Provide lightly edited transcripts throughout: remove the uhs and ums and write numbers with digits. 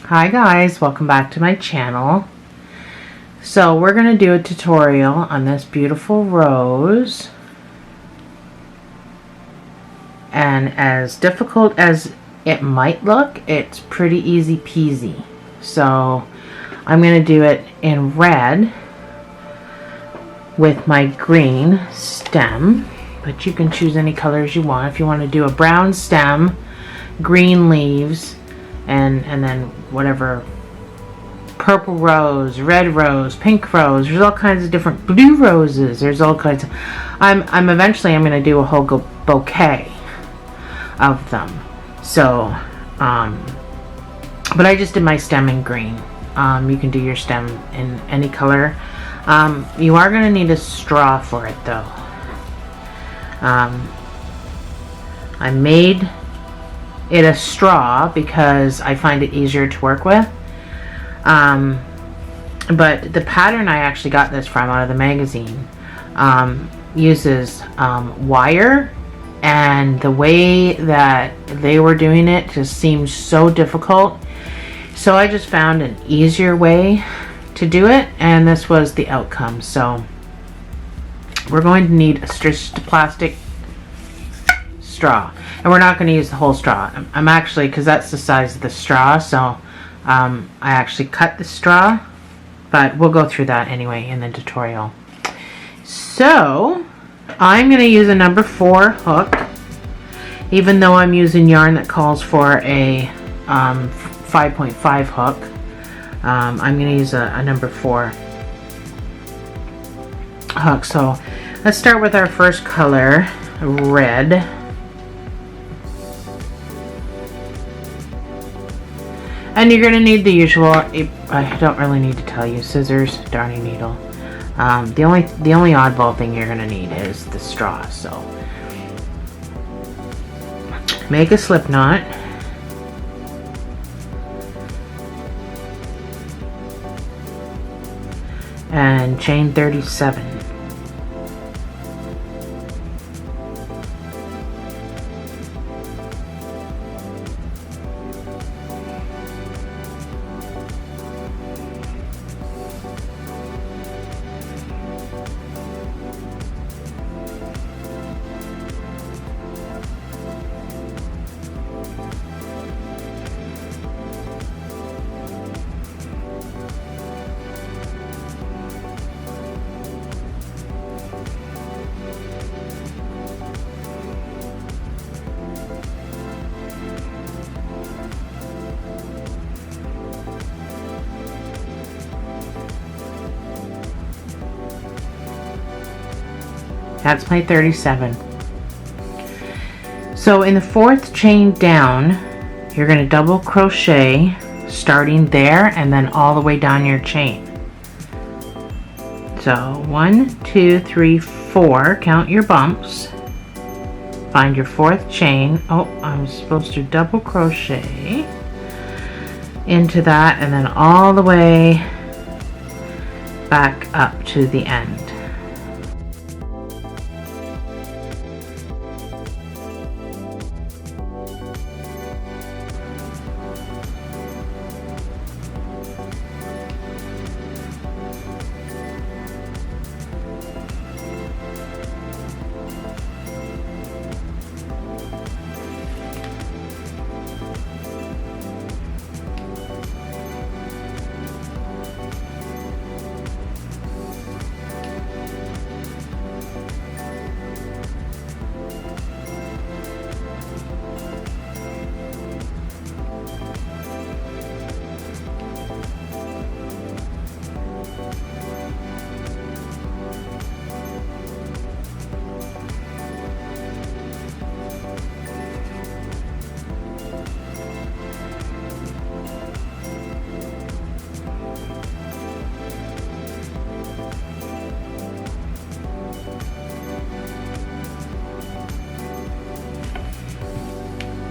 Hi guys, welcome back to my channel. So we're going to do a tutorial on this beautiful rose. And as difficult as it might look, it's pretty easy peasy. So I'm going to do it in red with my green stem. But you can choose any colors you want. If you want to do a brown stem, green leaves, and then whatever, purple rose, red rose, pink rose. There's all kinds of different blue roses. There's all kinds of. I'm eventually going to do a whole bouquet of them. So, but I just did my stem in green. You can do your stem in any color. You are going to need a straw for it though. I made it a straw because I find it easier to work with. But the pattern I actually got this from out of the magazine uses wire, and the way that they were doing it just seemed so difficult. So I just found an easier way to do it, and this was the outcome. So we're going to need a stretched plastic straw, and we're not going to use the whole straw. I'm actually, because that's the size of the straw, so I actually cut the straw, but we'll go through that anyway in the tutorial. So I'm going to use a number 4 hook, even though I'm using yarn that calls for a 5.5 hook. I'm going to use a number 4 hook. So let's start with our first color, red. And you're going to need the usual, I don't really need to tell you, scissors, darning needle. The only oddball thing you're going to need is the straw. So make a slip knot. And chain 37. That's my 37. So in the 4th chain down, you're going to double crochet starting there and then all the way down your chain. So 1, 2, 3, 4, count your bumps, find your 4th chain. Oh, I'm supposed to double crochet into that and then all the way back up to the end.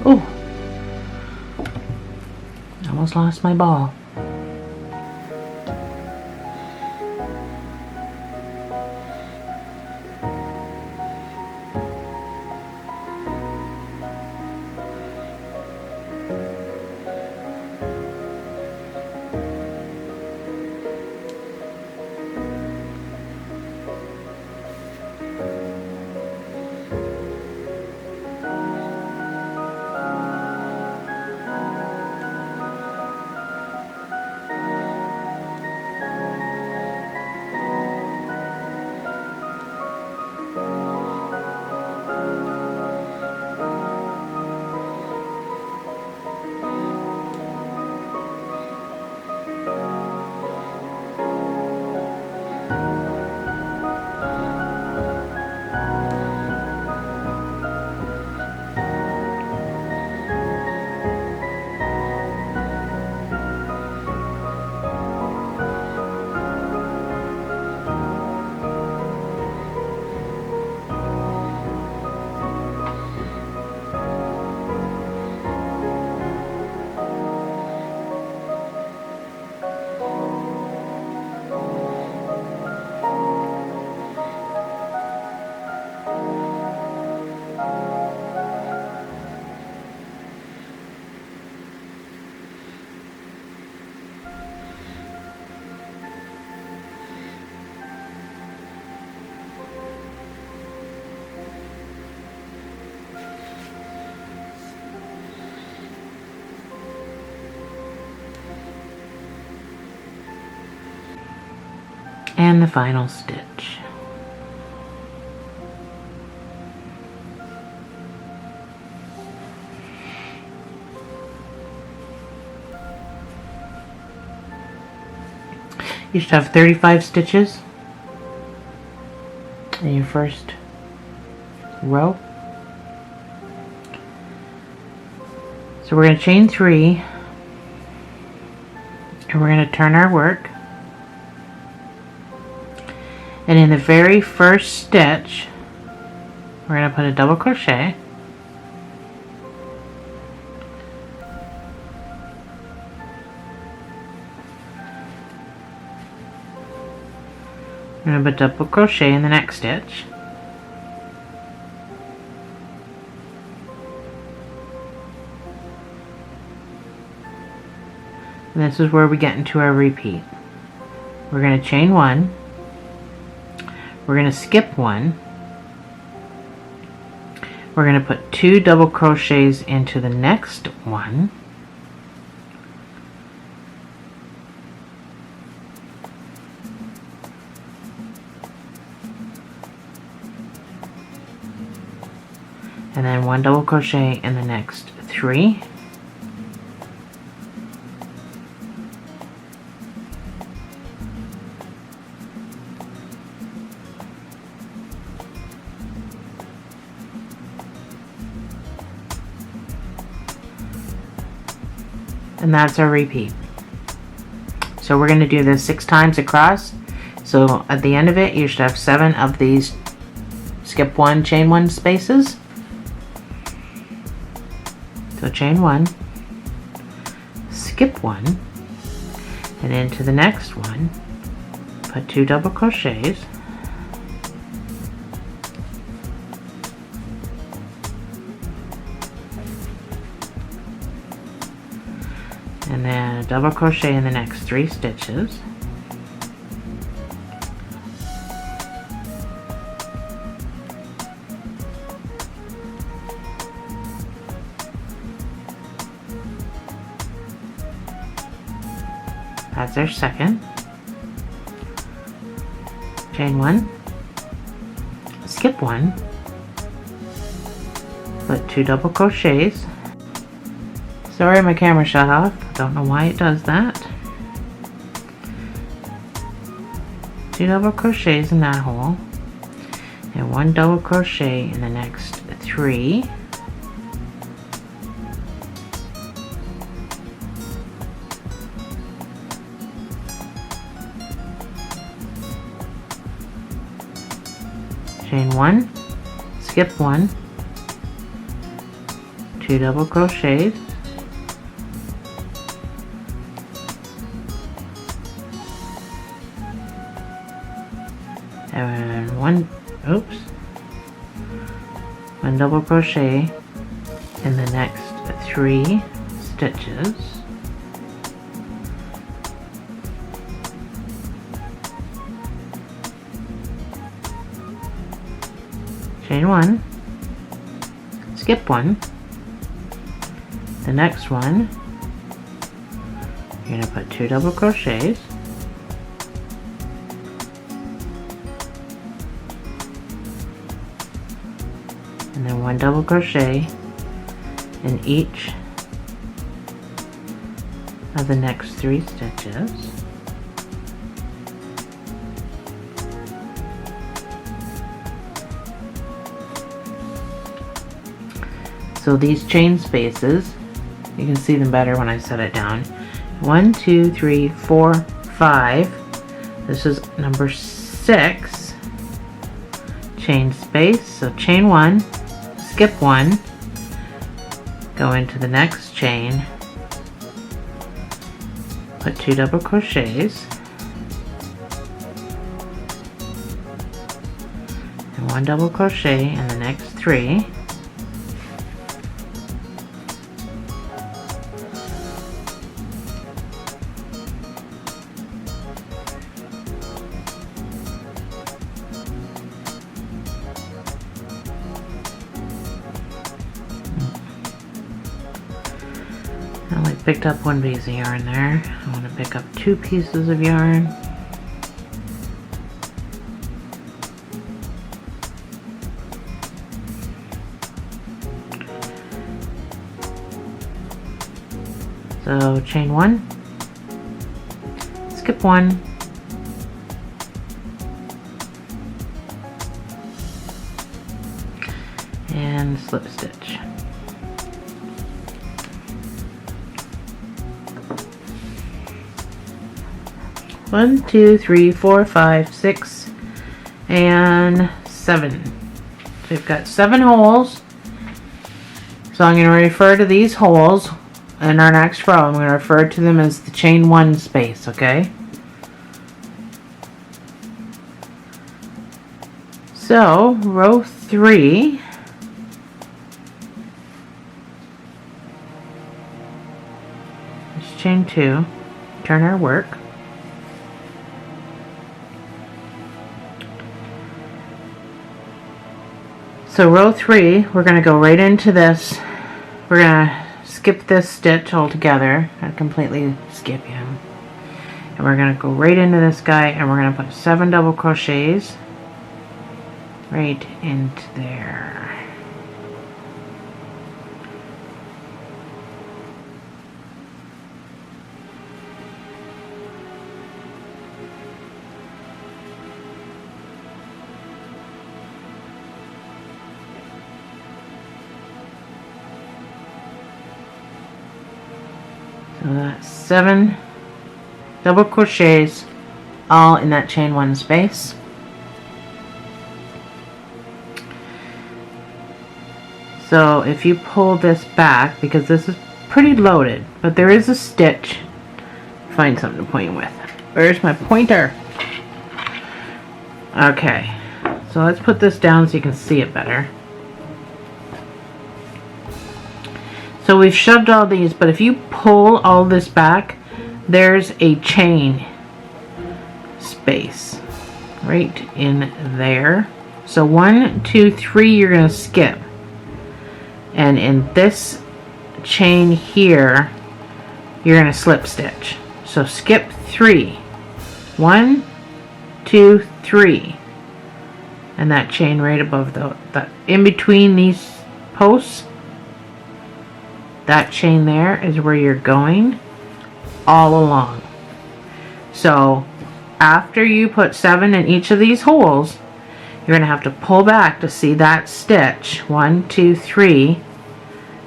Oh, almost lost my ball. and the final stitch. You should have 35 stitches in your first row. So we're going to chain 3 and we're going to turn our work, and in the very first stitch we're going to put a double crochet, we're going to put double crochet in the next stitch, and this is where we get into our repeat. We're going to chain 1, we're going to skip 1, we're going to put 2 double crochets into the next one, and then 1 double crochet in the next 3, and that's our repeat. So we're going to do this 6 times across. So at the end of it you should have 7 of these skip 1, chain 1 spaces. So chain 1, skip 1, and into the next one put 2 double crochets, and then a double crochet in the next 3 stitches, that's our second, chain 1, skip 1, put 2 double crochets. Sorry, my camera shut off. Don't know why it does that. 2 double crochets in that hole, and 1 double crochet in the next 3. Chain 1, skip 1, 2 double crochets, and 1 double crochet in the next 3 stitches, chain 1, skip 1, the next one you're going to put 2 double crochets, and then 1 double crochet in each of the next 3 stitches, so these chain spaces, you can see them better when I set it down. 1, 2, 3, 4, 5. This is number 6 chain space. So chain 1, skip 1, go into the next chain, put 2 double crochets, and 1 double crochet in the next 3. I only picked up 1 piece of yarn there. I want to pick up 2 pieces of yarn. So chain 1, skip 1, and slip stitch. One, two, three, four, five, 6, and 7. So we've got 7 holes. So I'm going to refer to these holes in our next row. I'm going to refer to them as the chain 1 space, okay? So row 3, is chain 2, turn our work. So row 3, we're going to go right into this. We're going to skip this stitch altogether. I completely skip him. And we're going to go right into this guy, and we're going to put 7 double crochets right into there. So that's 7 double crochets all in that chain 1 space. So if you pull this back, because this is pretty loaded, but there is a stitch, find something to point with. Where's my pointer? Okay, so let's put this down so you can see it better. So we've shoved all these, but if you pull all this back, there's a chain space right in there. So 1, 2, 3 you're going to skip. And in this chain here, you're going to slip stitch. So skip 3. 1, 2, 3. And that chain right above the in between these posts, that chain there is where you're going all along. So after you put 7 in each of these holes, you're going to have to pull back to see that stitch. 1, 2, 3,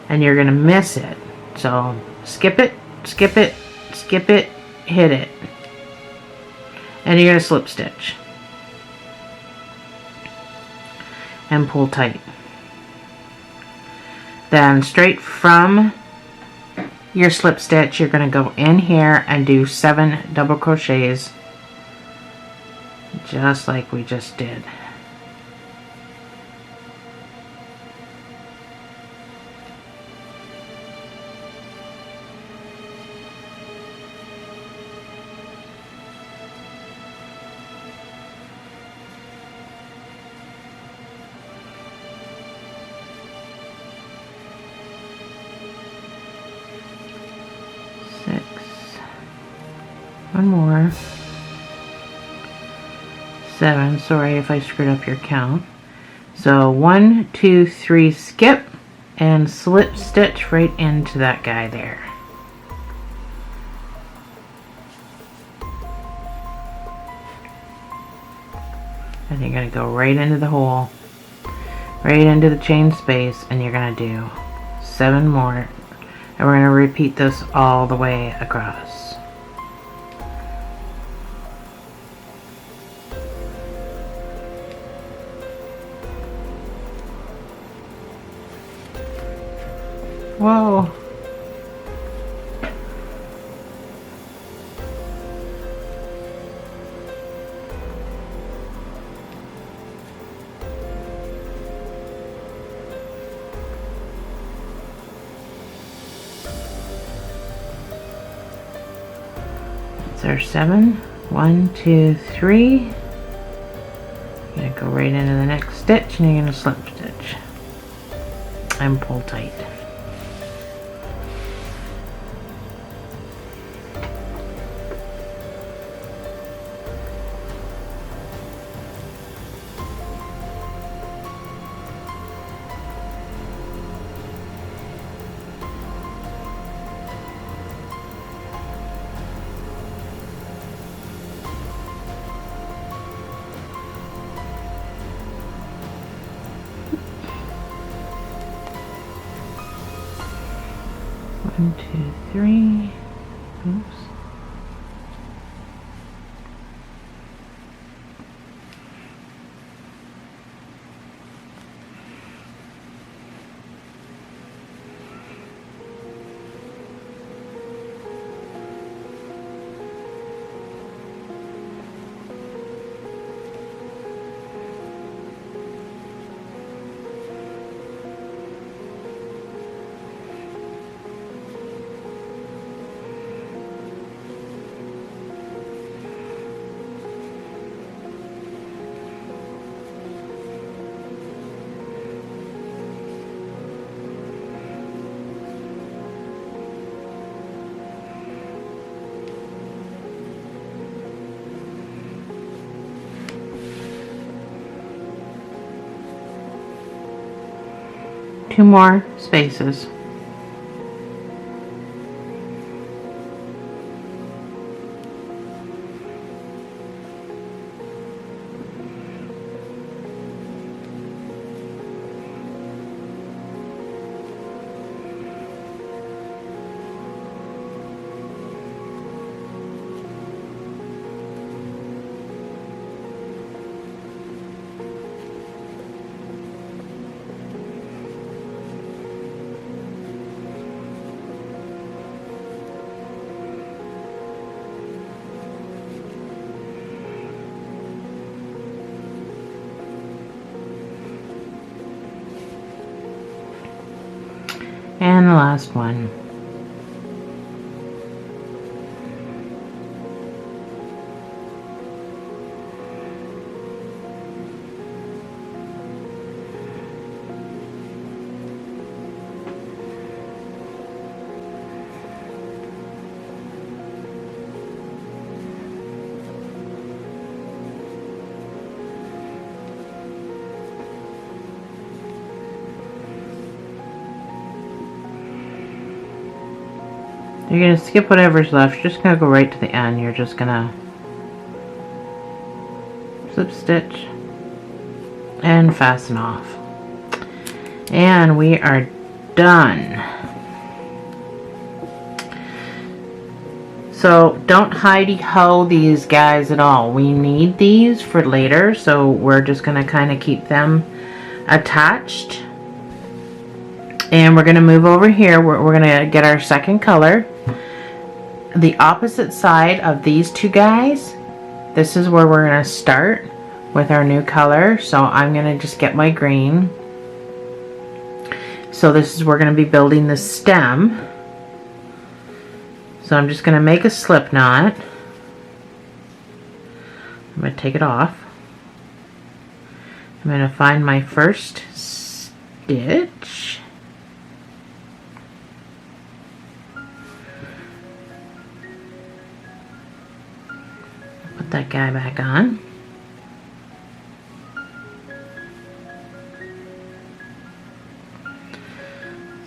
and you're going to miss it. So skip it, skip it, skip it, hit it, and you're going to slip stitch and pull tight. Then straight from your slip stitch, you're going to go in here and do 7 double crochets just like we just did. One more. 7. Sorry if I screwed up your count. So 1, 2, 3, skip and slip stitch right into that guy there. And you're going to go right into the hole, right into the chain space, and you're going to do 7 more. And we're going to repeat this all the way across. Whoa. That's our 7. 1, 2, 3. You're going to go right into the next stitch and you're going to slip stitch and pull tight. 1, 2, 3. Oops. Two more spaces. And the last one. You're going to skip whatever's left. You're just going to go right to the end. You're just going to slip stitch and fasten off. And we are done. So don't hidey-ho these guys at all. We need these for later, so we're just going to kind of keep them attached. And we're going to move over here. We're going to get our second color. The opposite side of these two guys, this is where we're going to start with our new color. So I'm going to just get my green. So this is where we're going to be building the stem. So I'm just going to make a slip knot. I'm going to take it off. I'm going to find my first stitch. That guy back on.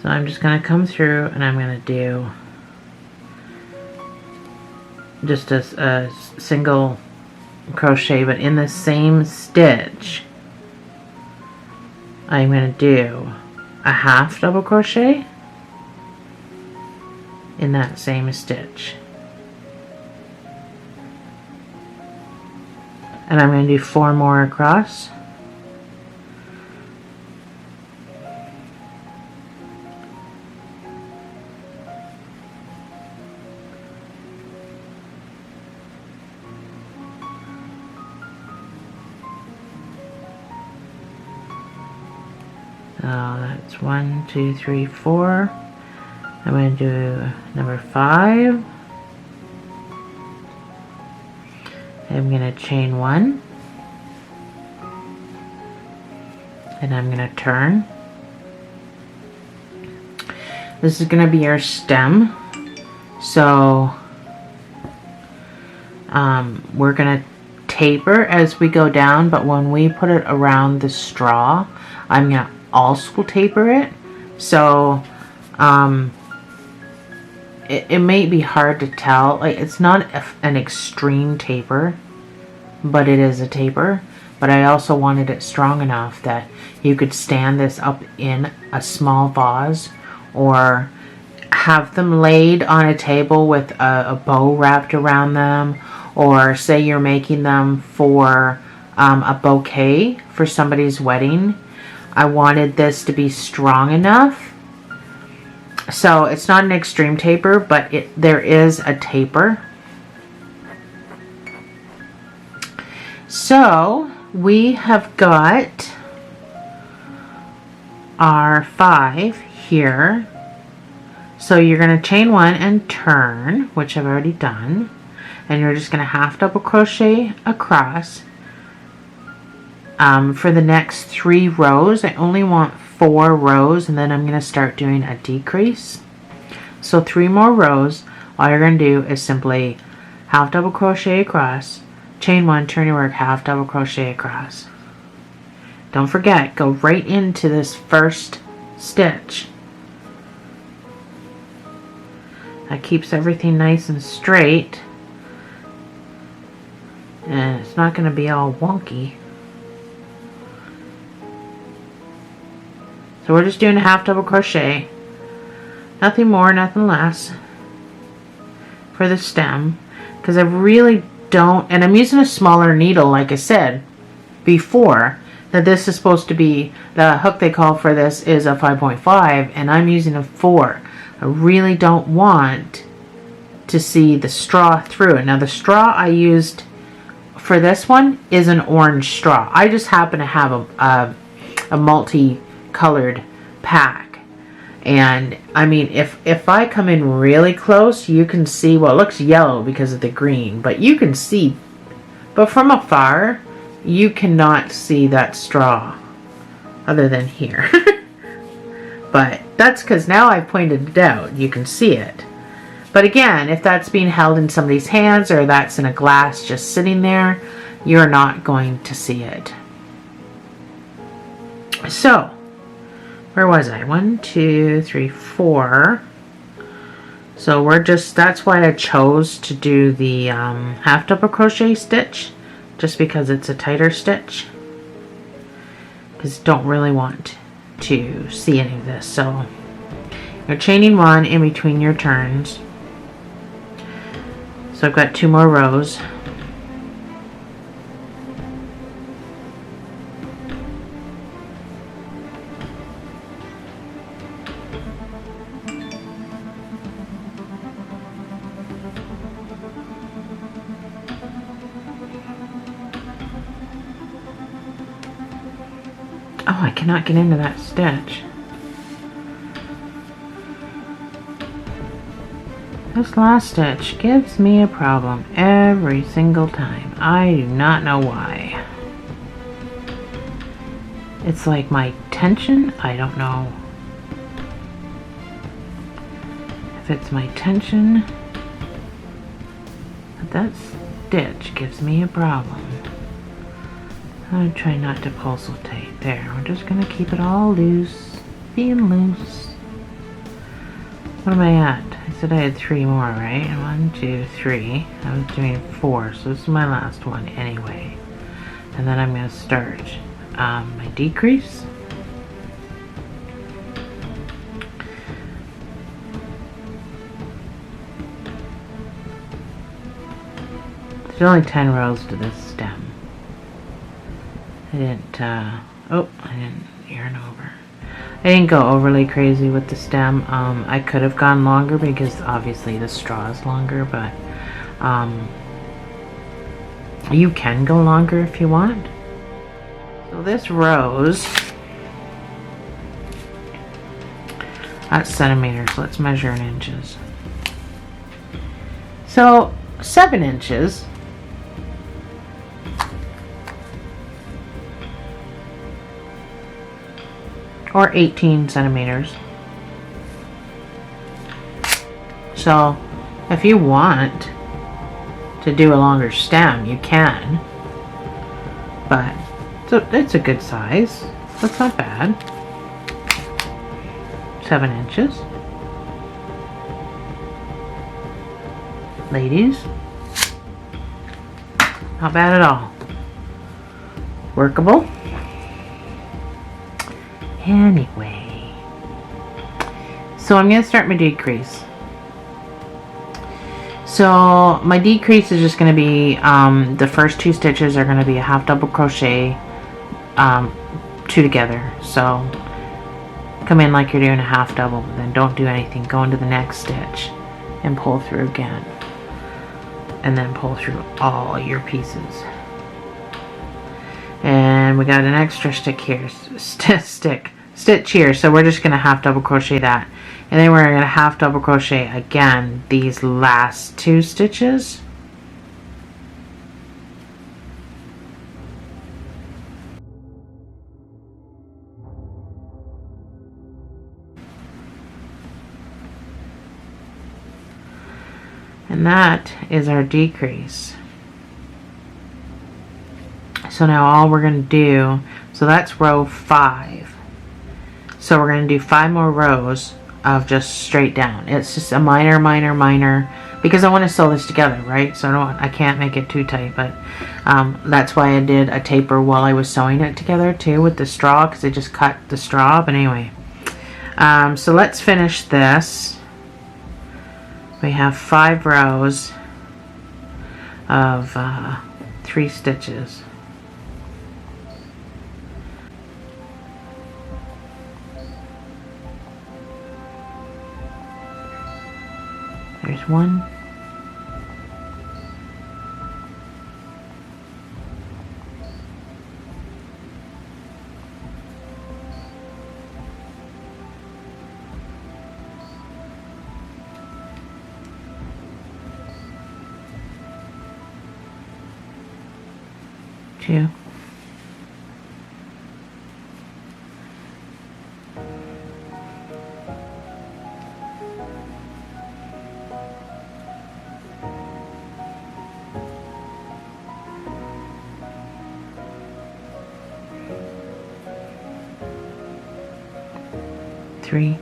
So I'm just going to come through and I'm going to do just a single crochet, but in the same stitch I'm going to do a half double crochet in that same stitch. And I'm going to do 4 more across. So that's 1, 2, 3, 4. I'm going to do number 5. I'm going to chain 1, and I'm going to turn. This is going to be our stem, so we're going to taper as we go down, but when we put it around the straw, I'm going to also taper it. So it may be hard to tell. Like, it's not an extreme taper, but it is a taper. But I also wanted it strong enough that you could stand this up in a small vase or have them laid on a table with a bow wrapped around them, or say you're making them for a bouquet for somebody's wedding. I wanted this to be strong enough. So it's not an extreme taper, but there is a taper. So we have got our 5 here. So you're going to chain 1 and turn, which I've already done. And you're just going to half double crochet across. For the next 3 rows, I only want 4 rows, and then I'm going to start doing a decrease. So 3 more rows. All you're going to do is simply half double crochet across, chain 1, turn your work, half double crochet across. Don't forget, go right into this first stitch. That keeps everything nice and straight, and it's not going to be all wonky. So we're just doing a half double crochet, nothing more, nothing less, for the stem, because I really don't, and I'm using a smaller needle, like I said before, that this is supposed to be, the hook they call for this is a 5.5, and I'm using a 4. I really don't want to see the straw through it. Now the straw I used for this one is an orange straw. I just happen to have a multi-colored pack, and I mean, if I come in really close, you can see, well, it looks yellow because of the green, but you can see, but from afar you cannot see that straw other than here. But that's because now I've pointed it out, you can see it. But again, if that's being held in somebody's hands, or that's in a glass just sitting there, you're not going to see it. So where was I? 1, 2, 3, 4. So we're just, that's why I chose to do the half double crochet stitch, just because it's a tighter stitch, because don't really want to see any of this. So you're chaining 1 in between your turns. So I've got 2 more rows. Oh, I cannot get into that stitch. This last stitch gives me a problem every single time. I do not know why. It's like my tension, I don't know if it's my tension, but that stitch gives me a problem. I'm trying not to pulsate there. We're just going to keep it all loose, being loose. What am I at? I said I had 3 more, right? 1, 2, 3. I was doing 4, so this is my last one anyway. And then I'm going to start my decrease. There's only 10 rows to this stem. I didn't, I didn't yarn over. I didn't go overly crazy with the stem. I could have gone longer because obviously the straw is longer, but you can go longer if you want. So this rose, that's centimeters. Let's measure in inches. So 7 inches. Or 18 centimeters. So if you want to do a longer stem, you can, but it's a good size. That's not bad. 7 inches. Ladies, not bad at all. Workable. Anyway, So I'm going to start my decrease. So my decrease is just going to be, the first 2 stitches are going to be a half double crochet, 2 together. So come in like you're doing a half double, then don't do anything. Go into the next stitch and pull through again. And then pull through all your pieces. And we got an extra stick here, stitch here. So we're just going to half double crochet that. And then we're going to half double crochet again these last 2 stitches. And that is our decrease. So now all we're going to do, so that's row 5. So we're going to do 5 more rows of just straight down. It's just a minor, because I want to sew this together, right? So I can't make it too tight, but that's why I did a taper while I was sewing it together too with the straw, because I just cut the straw. But anyway, so let's finish this. We have 5 rows of 3 stitches. There's 1. Two. 3.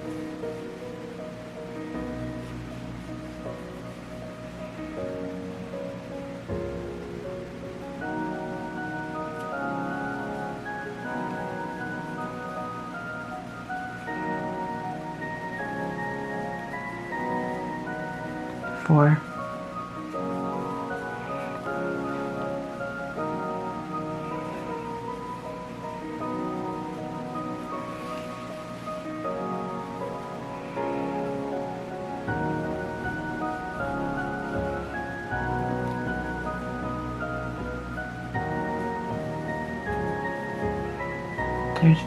4.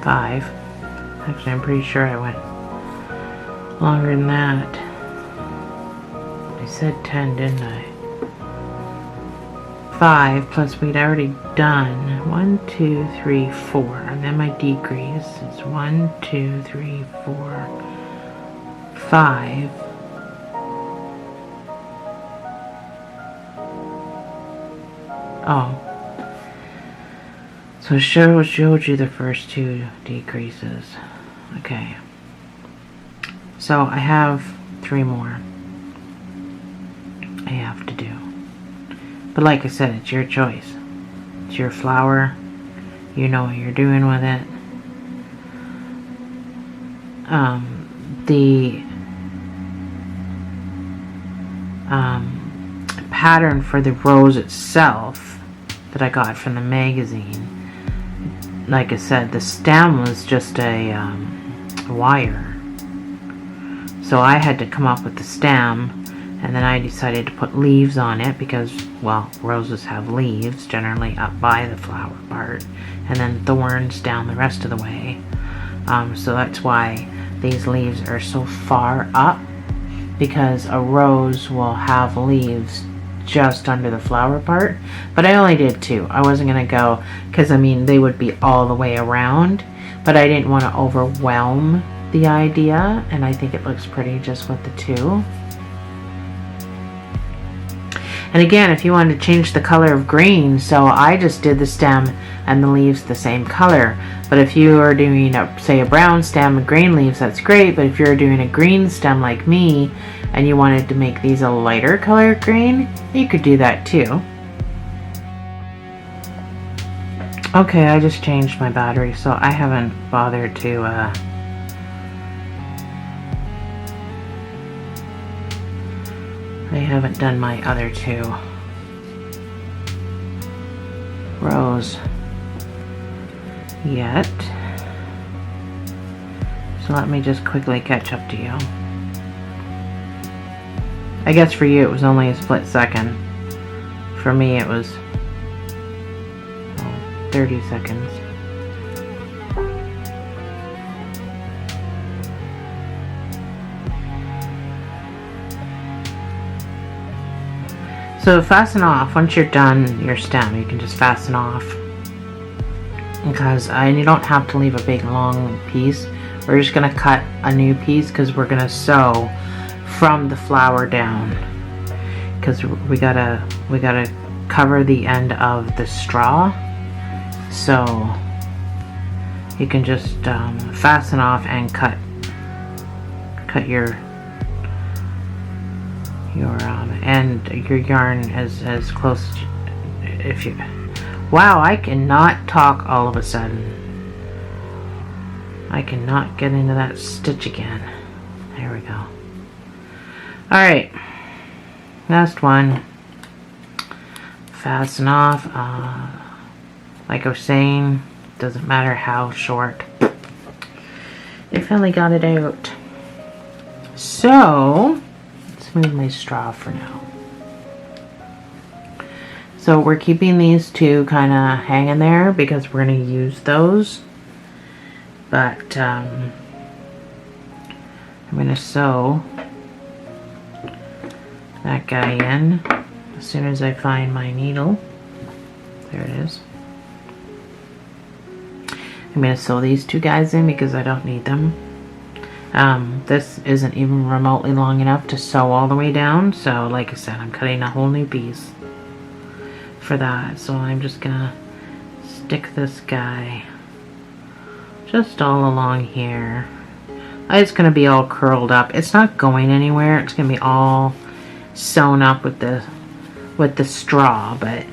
5. Actually, I'm pretty sure I went longer than that. I said 10, didn't I? 5 plus we'd already done 1, 2, 3, 4, and then my decrease is 1, 2, 3, 4, 5. Oh. So it showed you the first 2 decreases. Okay. So I have 3 more I have to do. But like I said, it's your choice. It's your flower. You know what you're doing with it. The pattern for the rose itself that I got from the magazine, like I said, the stem was just a wire. So I had to come up with the stem, and then I decided to put leaves on it because, well, roses have leaves generally up by the flower part, and then thorns down the rest of the way. So that's why these leaves are so far up, because a rose will have leaves just under the flower part. But I only did 2. I wasn't going to go, because I mean they would be all the way around, but I didn't want to overwhelm the idea, and I think it looks pretty just with the 2. And again, if you wanted to change the color of green, so I just did the stem and the leaves the same color. But if you are doing, say, a brown stem and green leaves, that's great. But if you're doing a green stem like me, and you wanted to make these a lighter color green, you could do that too. Okay, I just changed my battery, so I haven't bothered to I haven't done my other 2 rows yet. So let me just quickly catch up to you. I guess for you it was only a split second. For me it was 30 seconds. So fasten off, once you're done your stem, you can just fasten off. And you don't have to leave a big long piece. We're just gonna cut a new piece because we're gonna sew from the flower down. Because we gotta cover the end of the straw. So you can just fasten off and cut your and your yarn as close if you. Wow, I cannot talk all of a sudden. I cannot get into that stitch again. There we go. Alright, last one. Fasten off. Like I was saying, doesn't matter how short. I finally got it out. So let's move my straw for now. So we're keeping these 2 kind of hanging there because we're going to use those. But I'm going to sew that guy in as soon as I find my needle. There it is. I'm going to sew these 2 guys in because I don't need them. This isn't even remotely long enough to sew all the way down, so like I said, I'm cutting a whole new piece for that. So I'm just gonna stick this guy just all along here. It's gonna be all curled up. It's not going anywhere. It's gonna be all sewn up with the straw, but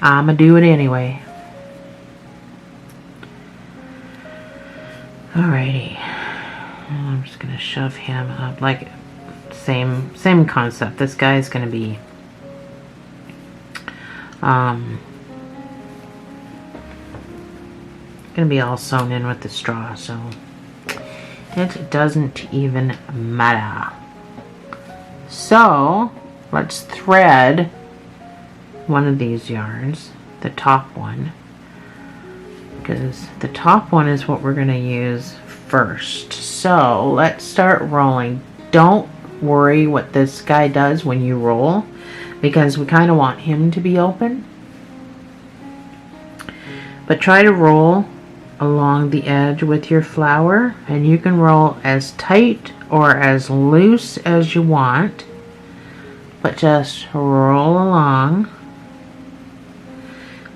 I'm gonna do it anyway. Alrighty, I'm just gonna shove him up, like same concept. This guy is gonna be all sewn in with the straw, so it doesn't even matter. So let's thread one of these yarns, the top one, because the top one is what we're going to use first. So let's start rolling. Don't worry what this guy does when you roll, because we kind of want him to be open. But try to roll along the edge with your flower, and you can roll as tight or as loose as you want, but just roll along.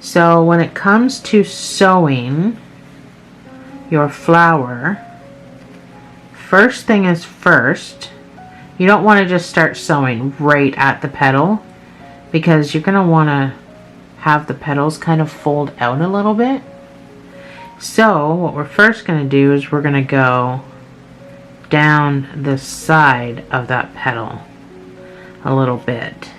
So when it comes to sewing your flower, first thing is first, you don't want to just start sewing right at the petal, because you're going to want to have the petals kind of fold out a little bit. So what we're first going to do is we're going to go down the side of that petal a little bit.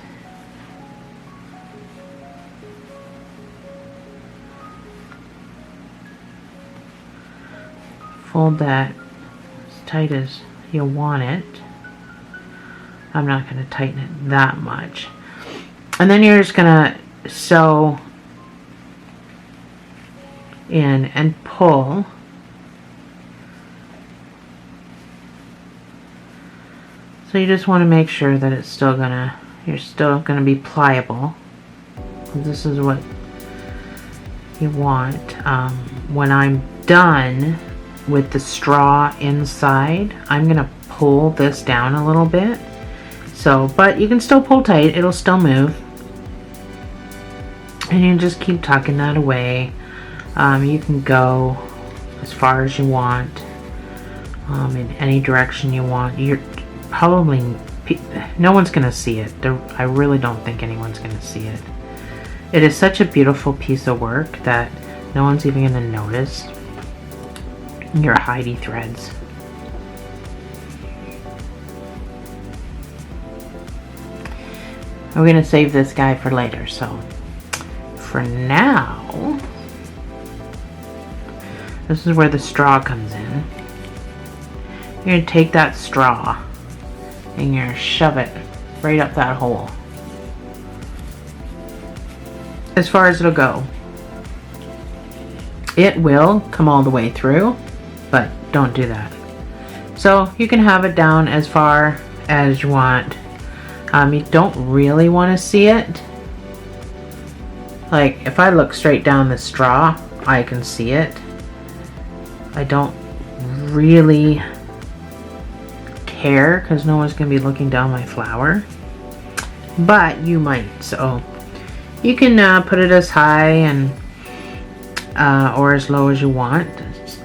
Fold that as tight as you want it. I'm not going to tighten it that much. And then you're just going to sew in and pull. So you just want to make sure that it's still you're still gonna be pliable. This is what you want. When I'm done with the straw inside, I'm gonna pull this down a little bit. So, but you can still pull tight, it'll still move. And you just keep tucking that away. You can go as far as you want, in any direction you want. You're probably, no one's gonna see it. I really don't think anyone's gonna see it. It is such a beautiful piece of work that no one's even gonna notice your Heidi threads. We're gonna save this guy for later, so for now, this is where the straw comes in. You're gonna take that straw and you're gonna shove it right up that hole. As far as it'll go. It will come all the way through, but don't do that. So you can have it down as far as you want. You don't really want to see it. Like if I look straight down the straw, I can see it. I don't really care because no one's going to be looking down my flower, but you might. So you can put it as high and or as low as you want,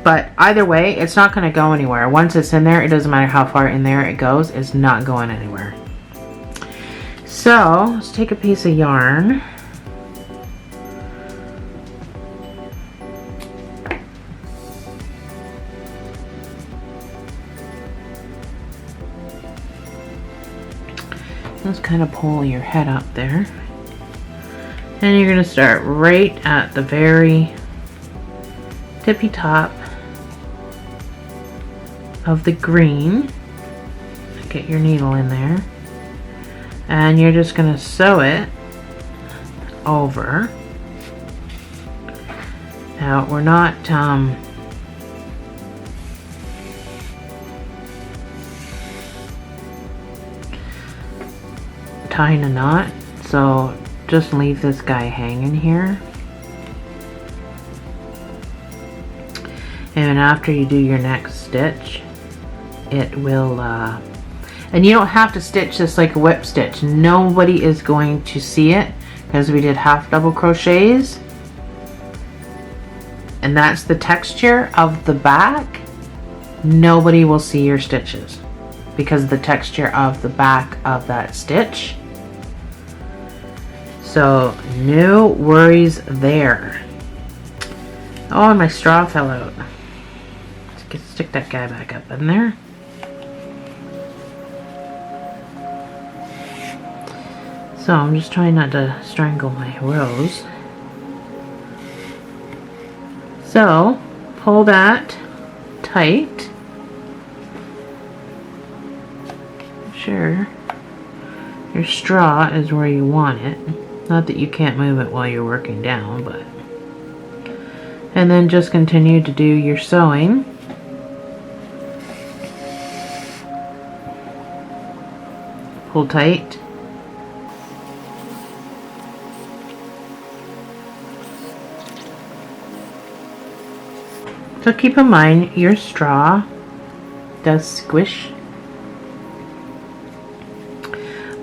but either way it's not going to go anywhere. Once it's in there, it doesn't matter how far in there it goes, it's not going anywhere. So let's take a piece of yarn. Let's kind of pull your head up there. And you're going to start right at the very tippy top of the green. Get your needle in there. And you're just going to sew it over. Now we're not tying a knot, so just leave this guy hanging here. And after you do your next stitch, it will and you don't have to stitch this like a whip stitch. Nobody is going to see it because we did half double crochets, and that's the texture of the back. Nobody will see your stitches because of the texture of the back of that stitch. So no worries there. Oh, and my straw fell out. Let's stick that guy back up in there. So I'm just trying not to strangle my rose. So pull that tight. Sure, your straw is where you want it. Not that you can't move it while you're working down, but. And then just continue to do your sewing. Pull tight. So keep in mind your straw does squish.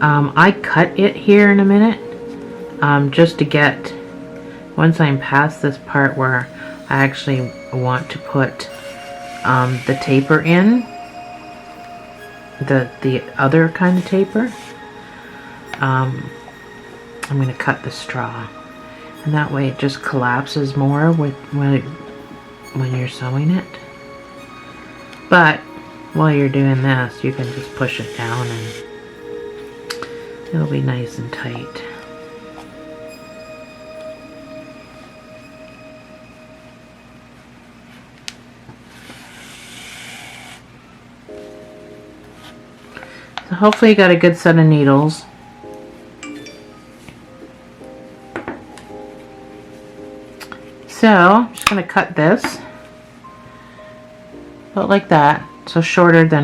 I cut it here in a minute just to get, once I'm past this part where I actually want to put the taper in, the other kind of taper, I'm going to cut the straw, and that way it just collapses more with when you're sewing it. But while you're doing this, you can just push it down and it'll be nice and tight. So hopefully you got a good set of needles. So I'm just going to cut this about like that, so shorter than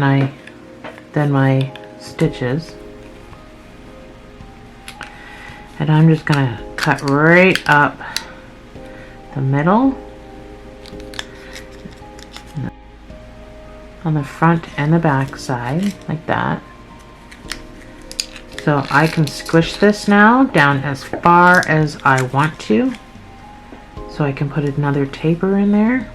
my stitches. And I'm just going to cut right up the middle on the front and the back side, like that. So I can squish this now down as far as I want to. So I can put another taper in there.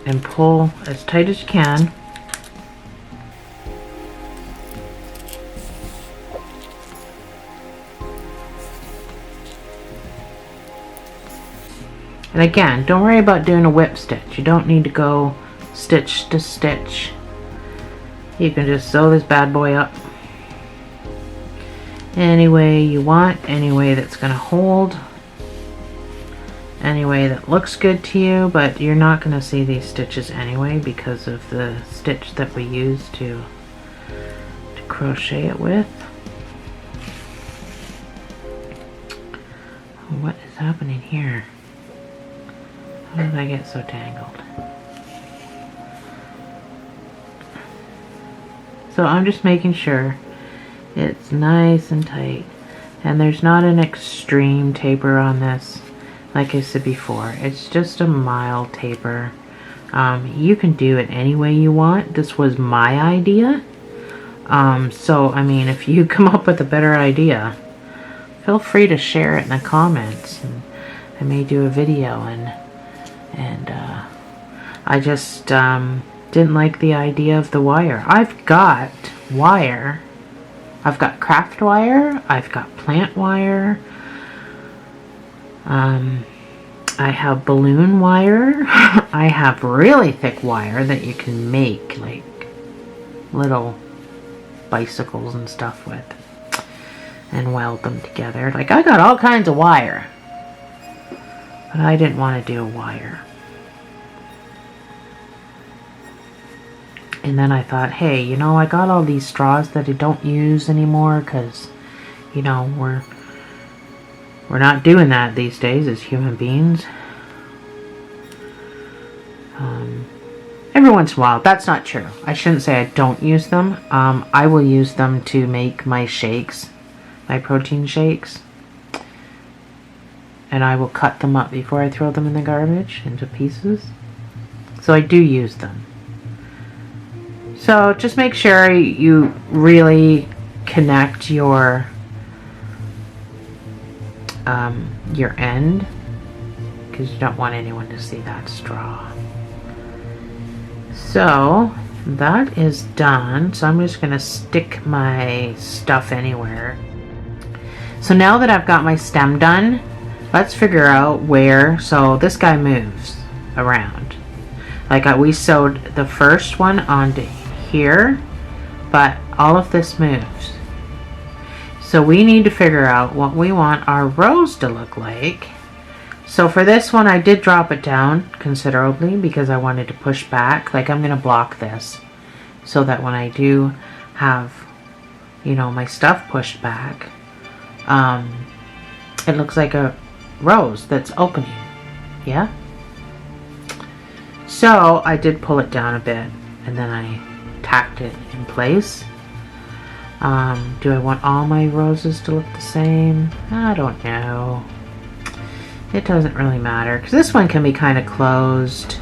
And pull as tight as you can. And again, don't worry about doing a whip stitch. You don't need to go stitch to stitch. You can just sew this bad boy up any way you want, any way that's going to hold, any way that looks good to you, but you're not going to see these stitches anyway because of the stitch that we use to crochet it with. What is happening here? How did I get so tangled? So I'm just making sure it's nice and tight, and there's not an extreme taper on this. Like I said before, it's just a mild taper. You can do it any way you want. This was my idea. So I mean, if you come up with a better idea, feel free to share it in the comments, and I may do a video. And I just didn't like the idea of the wire. I've got wire. I've got craft wire. I've got plant wire. I have balloon wire. I have really thick wire that you can make like little bicycles and stuff with and weld them together. Like, I got all kinds of wire, but I didn't want to do wire. And then I thought, hey, you know, I got all these straws that I don't use anymore because, you know, we're not doing that these days as human beings. Every once in a while. That's not true. I shouldn't say I don't use them. I will use them to make my shakes, my protein shakes. And I will cut them up before I throw them in the garbage into pieces. So I do use them. So just make sure you really connect your end, because you don't want anyone to see that straw. So that is done. So I'm just going to stick my stuff anywhere. So now that I've got my stem done, let's figure out where. So this guy moves around. Like we sewed the first one onto here, but all of this moves. So we need to figure out what we want our rows to look like. So for this one, I did drop it down considerably because I wanted to push back. Like, I'm going to block this so that when I do have, you know, my stuff pushed back, it looks like a rose that's opening. Yeah? So I did pull it down a bit, and then I tacked it in place. Do I want all my roses to look the same? I don't know. It doesn't really matter, because this one can be kind of closed.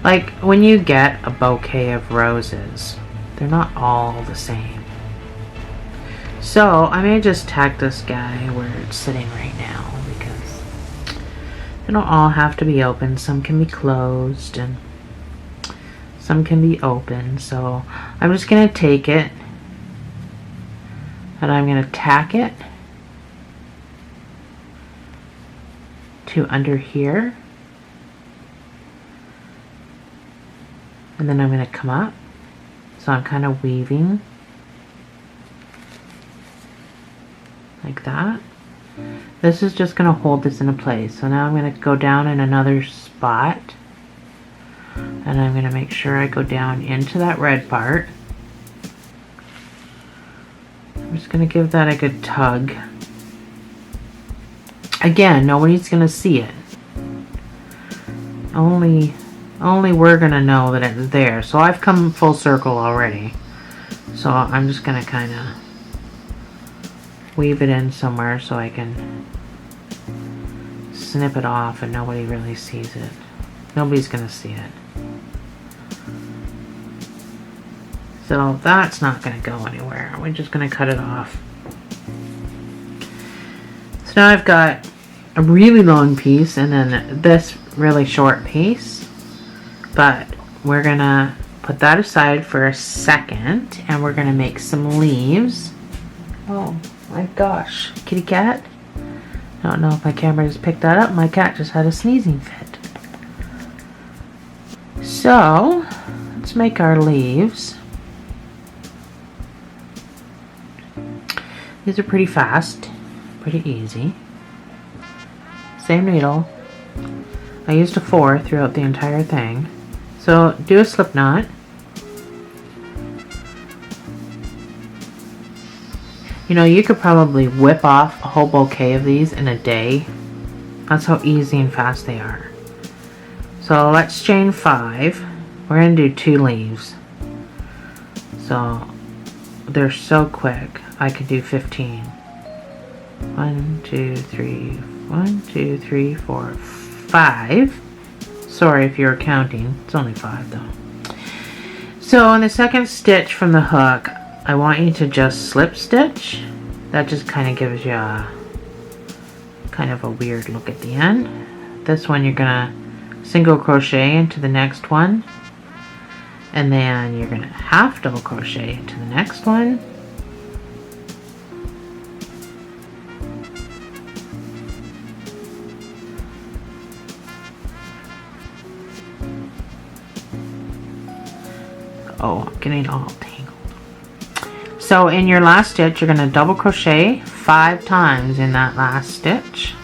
Like, when you get a bouquet of roses, they're not all the same. So I may just tack this guy where it's sitting right now, because they don't all have to be open. Some can be closed and some can be open. So I'm just going to take it and I'm going to tack it to under here, and then I'm going to come up. So I'm kind of weaving like that. This is just going to hold this into place. So now I'm going to go down in another spot, and I'm going to make sure I go down into that red part. I'm just going to give that a good tug. Again, nobody's going to see it. Only we're going to know that it's there. So I've come full circle already. So I'm just going to kind of weave it in somewhere so I can snip it off and nobody really sees it. Nobody's going to see it. So that's not going to go anywhere. We're just going to cut it off. So now I've got a really long piece and then this really short piece, but we're gonna put that aside for a second and we're gonna make some leaves. Oh my gosh, kitty cat. I don't know if my camera just picked that up. My cat just had a sneezing fit. So let's make our leaves. These are pretty fast, pretty easy. Same needle. I used a 4 throughout the entire thing. So do a slip knot. You know, you could probably whip off a whole bouquet of these in a day. That's how easy and fast they are. So let's chain 5. We're going to do 2 leaves. So they're so quick. I could do 15. 1, 2, 3, 1, 2, 3, 4, 5. Sorry if you're counting. It's only 5 though. So in the second stitch from the hook, I want you to just slip stitch. That just kind of gives you a kind of a weird look at the end. This one you're gonna single crochet into the next one, and then you're gonna half double crochet into the next one. Oh, I'm getting all tangled. So in your last stitch, you're going to double crochet 5 times in that last stitch.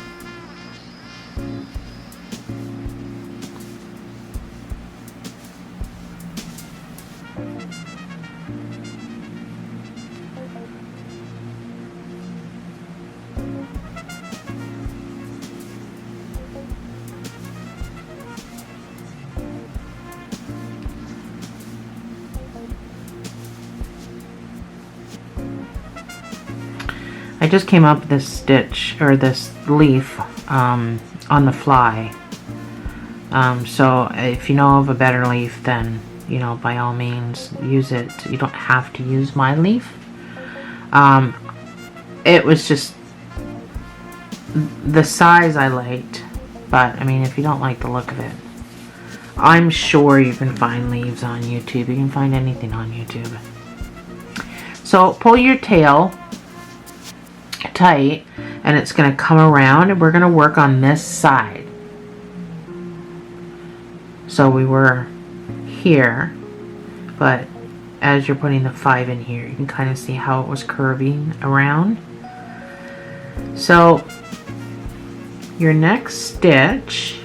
I just came up with this stitch, or this leaf, on the fly. So if you know of a better leaf, then, you know, by all means, use it. You don't have to use my leaf. It was just the size I liked, but, I mean, if you don't like the look of it, I'm sure you can find leaves on YouTube. You can find anything on YouTube. So pull your tail tight, and it's going to come around, and we're going to work on this side. So we were here, but as you're putting the 5 in here, you can kind of see how it was curving around. So your next stitch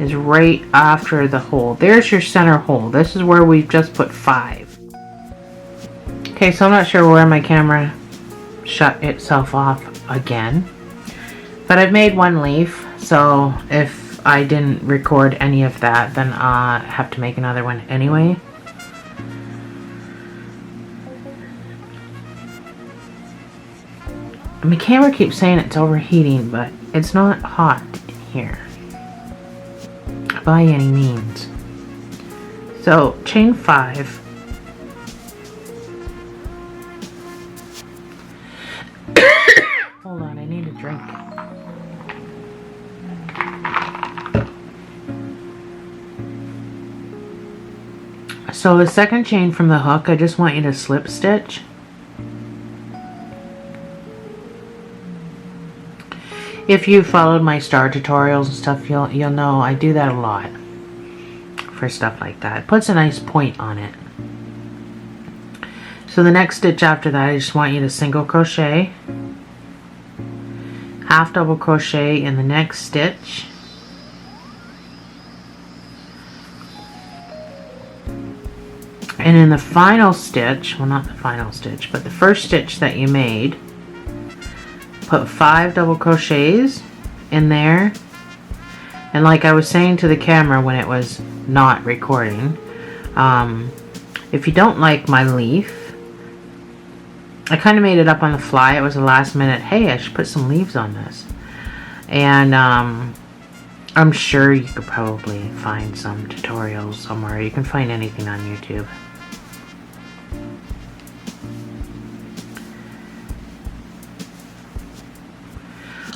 is right after the hole. There's your center hole. This is where we've just put 5. Okay, so I'm not sure where my camera shut itself off again, but I've made 1 leaf, so if I didn't record any of that, then I have to make another one anyway. My camera keeps saying it's overheating, but it's not hot in here by any means. So chain 5. Hold on, I need a drink. So the second chain from the hook, I just want you to slip stitch. If you followed my star tutorials and stuff, you'll know I do that a lot for stuff like that. It puts a nice point on it. So the next stitch after that, I just want you to single crochet, half double crochet in the next stitch, and in the final stitch, well, not the final stitch, but the first stitch that you made, put 5 double crochets in there. And like I was saying to the camera when it was not recording, if you don't like my leaf, I kind of made it up on the fly. It was a last minute, hey, I should put some leaves on this. And I'm sure you could probably find some tutorials somewhere. You can find anything on YouTube.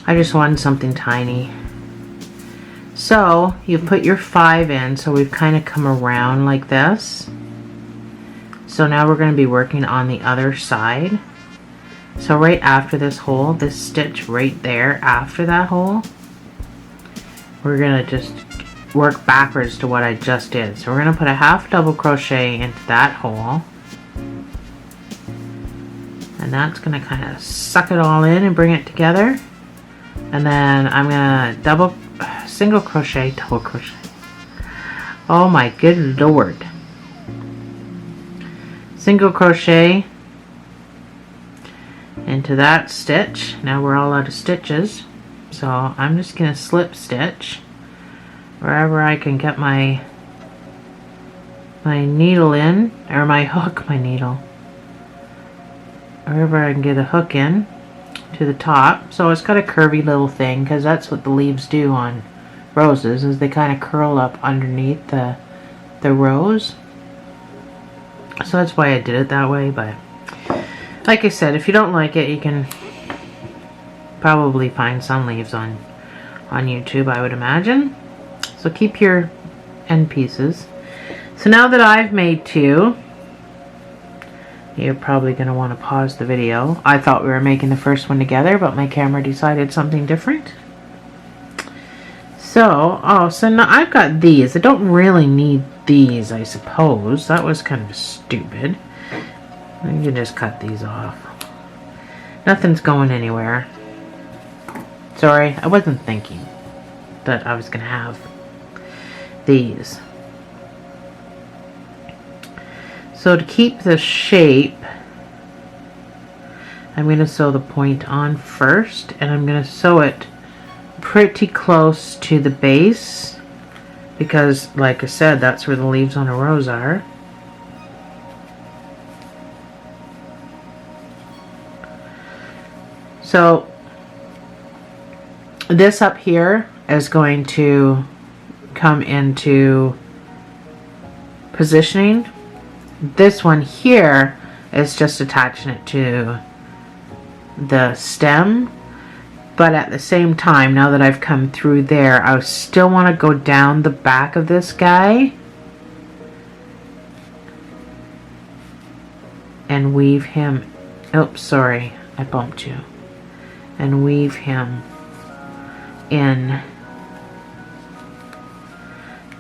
I just wanted something tiny. So you put your 5 in, so we've kind of come around like this. So now we're going to be working on the other side. So right after this hole, this stitch right there after that hole, we're going to just work backwards to what I just did. So we're going to put a half double crochet into that hole. And that's going to kind of suck it all in and bring it together. And then I'm going to single crochet, double crochet. Oh my good lord. Single crochet into that stitch. Now we're all out of stitches. So I'm just going to slip stitch wherever I can get my needle in, or my hook, my needle. Wherever I can get a hook in to the top. So it's got a curvy little thing, because that's what the leaves do on roses, is they kind of curl up underneath the rose. So that's why I did it that way. But like I said, if you don't like it, you can probably find some leaves on YouTube, I would imagine. So keep your end pieces. So now that I've made 2, you're probably going to want to pause the video. I thought we were making the first one together, but my camera decided something different. So, so now I've got these. I don't really need these, I suppose. That was kind of stupid. I can just cut these off. Nothing's going anywhere. Sorry, I wasn't thinking that I was going to have these. So to keep the shape, I'm going to sew the point on first, and I'm going to sew it pretty close to the base, because like I said, that's where the leaves on a rose are. So this up here is going to come into positioning. This one here is just attaching it to the stem, but at the same time, now that I've come through there, I still want to go down the back of this guy and weave him. Oops, sorry, I bumped you. And weave him in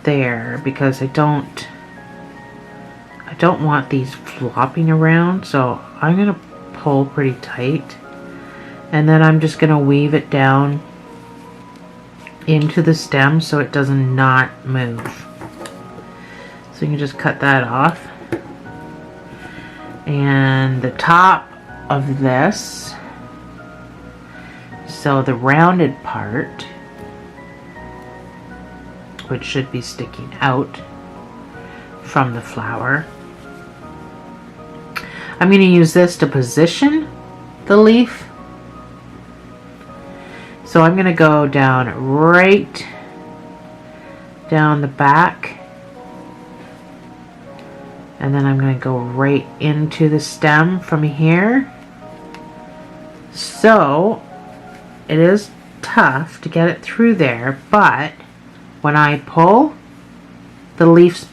there, because I don't want these flopping around, so I'm going to pull pretty tight, and then I'm just going to weave it down into the stem so it does not move. So you can just cut that off. And the top of this, so the rounded part, which should be sticking out from the flower, I'm going to use this to position the leaf. So I'm going to go down right down the back, and then I'm going to go right into the stem from here. So it is tough to get it through there, but when I pull, the leaf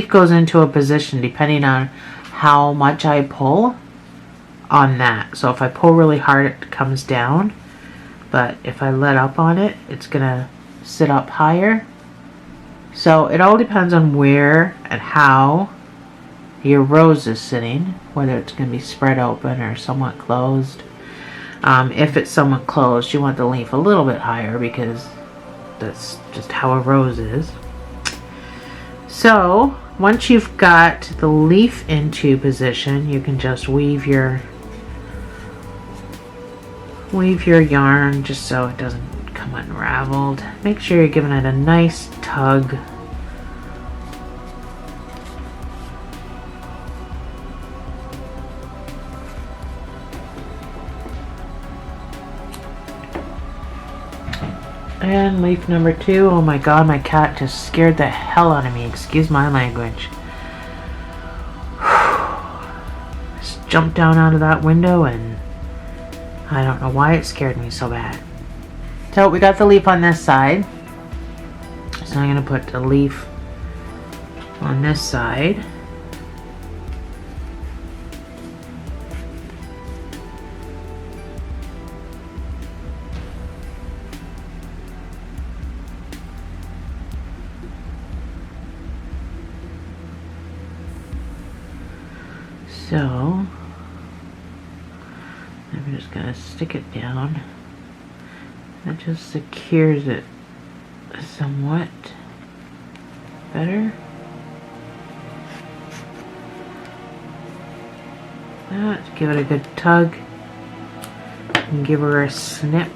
goes into a position depending on how much I pull on that. So if I pull really hard, it comes down, but if I let up on it, it's gonna sit up higher. So it all depends on where and how your rose is sitting, whether it's gonna be spread open or somewhat closed. If it's somewhat closed, you want the leaf a little bit higher, because that's just how a rose is. So once you've got the leaf into position, you can just weave your yarn just so it doesn't come unraveled. Make sure you're giving it a nice tug. And leaf number 2. Oh my god, my cat just scared the hell out of me. Excuse my language. Just jumped down out of that window, and I don't know why it scared me so bad. So we got the leaf on this side. So I'm going to put the leaf on this side. So I'm just gonna stick it down. That just secures it somewhat better. Give it a good tug and give her a snip.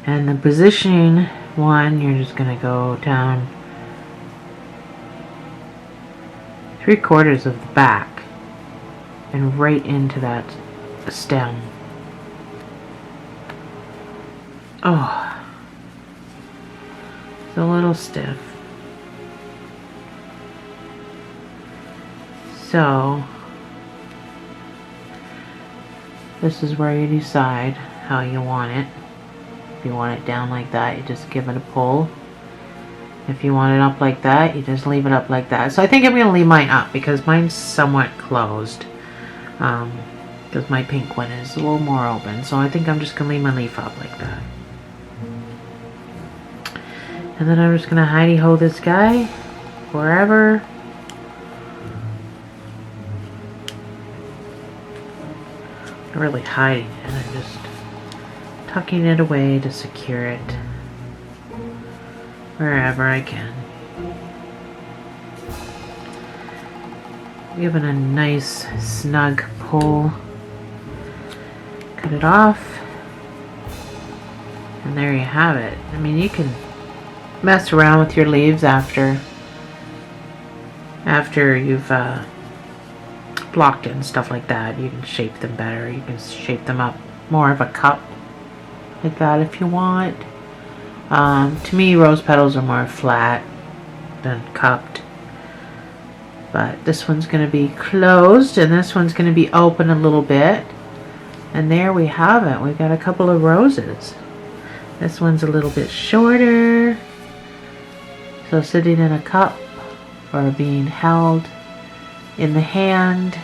And the positioning one, you're just going to go down 3/4 of the back and right into that stem. Oh, it's a little stiff. So this is where you decide how you want it. If you want it down like that, you just give it a pull. If you want it up like that, you just leave it up like that. So I think I'm going to leave mine up because mine's somewhat closed. Because my pink one is a little more open. So I think I'm just going to leave my leaf up like that. And then I'm just going to hidey-ho this guy wherever. Not really hiding it, I'm just tucking it away to secure it wherever I can. Giving a nice snug pull. Cut it off. And there you have it. I mean, you can mess around with your leaves after you've blocked it and stuff like that. You can shape them better. You can shape them up more of a cup like that if you want. To me, rose petals are more flat than cupped. But this one's going to be closed and this one's going to be open a little bit. And there we have it. We've got a couple of roses. This one's a little bit shorter. So sitting in a cup or being held in the hand.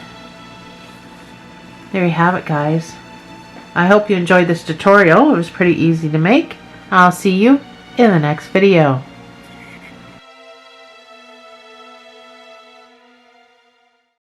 There you have it, guys. I hope you enjoyed this tutorial. It was pretty easy to make. I'll see you in the next video.